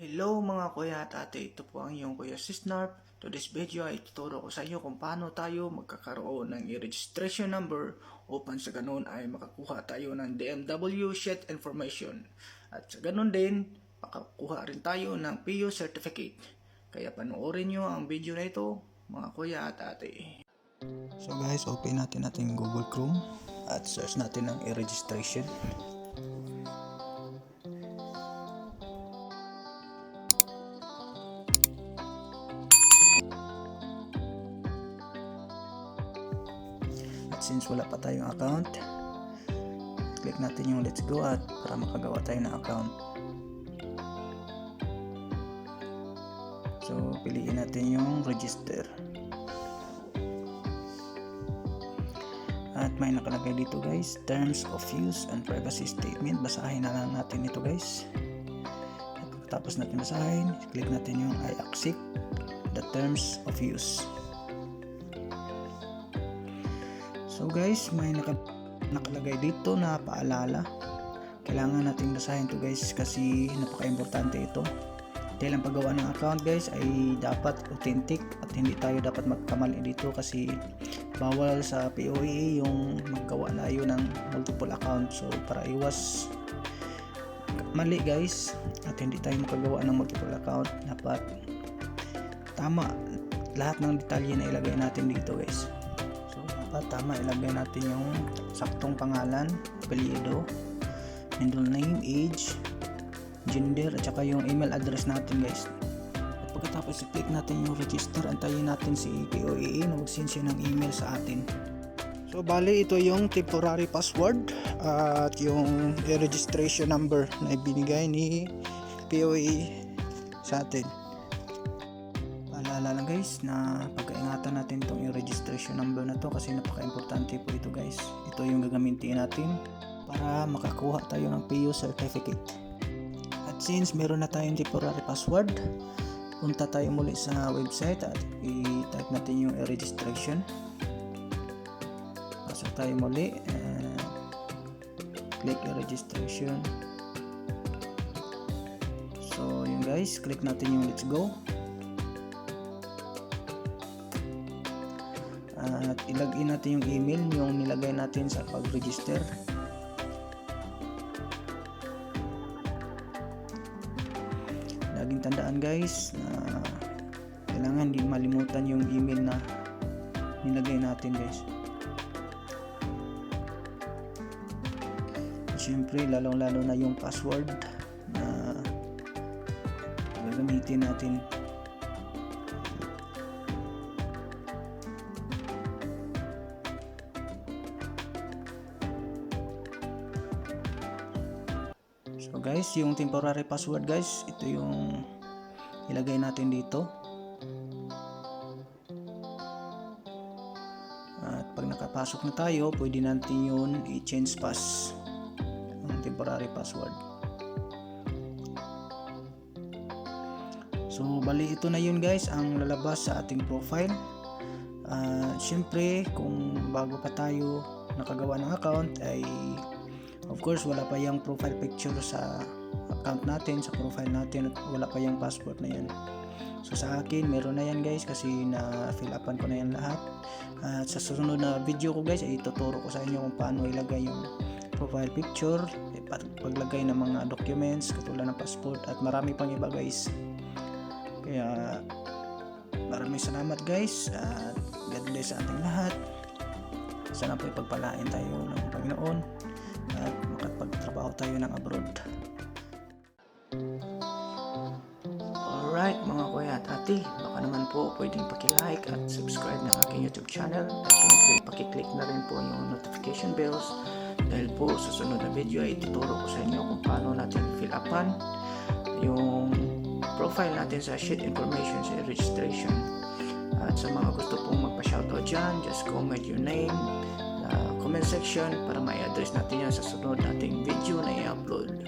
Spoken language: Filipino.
Hello mga kuya at ate, ito po ang iyong kuya Sisnarp. To this video ay tuturo ko sa iyo kung paano tayo magkakaroon ng registration number upang sa ganun ay makakuha tayo ng DMW sheet information. At sa ganun din, makakuha rin tayo ng PO certificate. Kaya panoorin nyo ang video na ito mga kuya at ate. So guys, open natin Google Chrome at search natin ang e-registration. Since wala pa tayong account, click natin yung let's go at para makagawa tayo ng account. So piliin natin yung register at may nakalagay dito guys, terms of use and privacy statement. Basahin na lang natin ito guys. At pagkatapos natin basahin, click natin yung I accept the terms of use. So guys, may nakalagay dito na paalala. Kailangan nating basahin to guys kasi napaka-importante ito. Dahil ang paggawa ng account guys ay dapat authentic at hindi tayo dapat magkamali dito kasi bawal sa POEA yung maggawa tayo ng multiple account. So para iwas mali guys at hindi tayo makagawa ng multiple account, dapat tama lahat ng detalye na ilagay natin dito guys. Tama, ilagay natin yung saktong pangalan, apelyido, middle name, age, gender, at saka yung email address natin guys. At pagkatapos i-click natin yung register, antayin natin si POEA na mag-send siya ng email sa atin. So bali ito yung temporary password at yung registration number na ibinigay ni POEA sa atin. Paalala lang guys na pagkaingatan natin itong registration number na to kasi napaka-importante po ito guys. Ito yung gagamitin natin para makakuha tayo ng PO certificate. At since meron na tayong temporary password, punta tayo muli sa website at i-type natin yung registration. Pasok tayo muli, click registration. So yun guys, click natin yung let's go. At ilagay natin yung email yung nilagay natin sa pag-register. Laging tandaan guys na kailangan hindi malimutan yung email na nilagay natin guys. Siyempre lalong-lalo na yung password na gagamitin natin. So guys, yung temporary password guys, ito yung ilagay natin dito. At pag nakapasok na tayo, pwede natin yun i-change pass ang temporary password. So bali ito na yun guys ang lalabas sa ating profile. Siyempre kung bago pa tayo nakagawa ng account ay of course wala pa yung profile picture sa account natin, sa profile natin, at wala pa yung passport na yan. So sa akin meron na yan guys kasi na fill upan ko na yan lahat. At sa susunod na video ko guys ay ituturo ko sa inyo kung paano ilagay yung profile picture, paglagay ng mga documents katulad ng passport at marami pang iba guys. Kaya maraming salamat guys at God bless sa ating lahat. Sana po ipagpalain tayo ng Panginoon at makapagtrabaho tayo ng abroad. Alright mga kuya at ate, baka naman po pwedeng paki-like at subscribe ng aking YouTube channel at syempre paki-click na rin po yung notification bells dahil po sa sunod na video ay ituturo ko sa inyo kung paano natin fill upan yung profile natin sa sheet information sa registration. At sa mga gusto pong magpa-shoutout dyan, just comment your name comment section para ma-address natin yan sa sunod nating video na i-upload.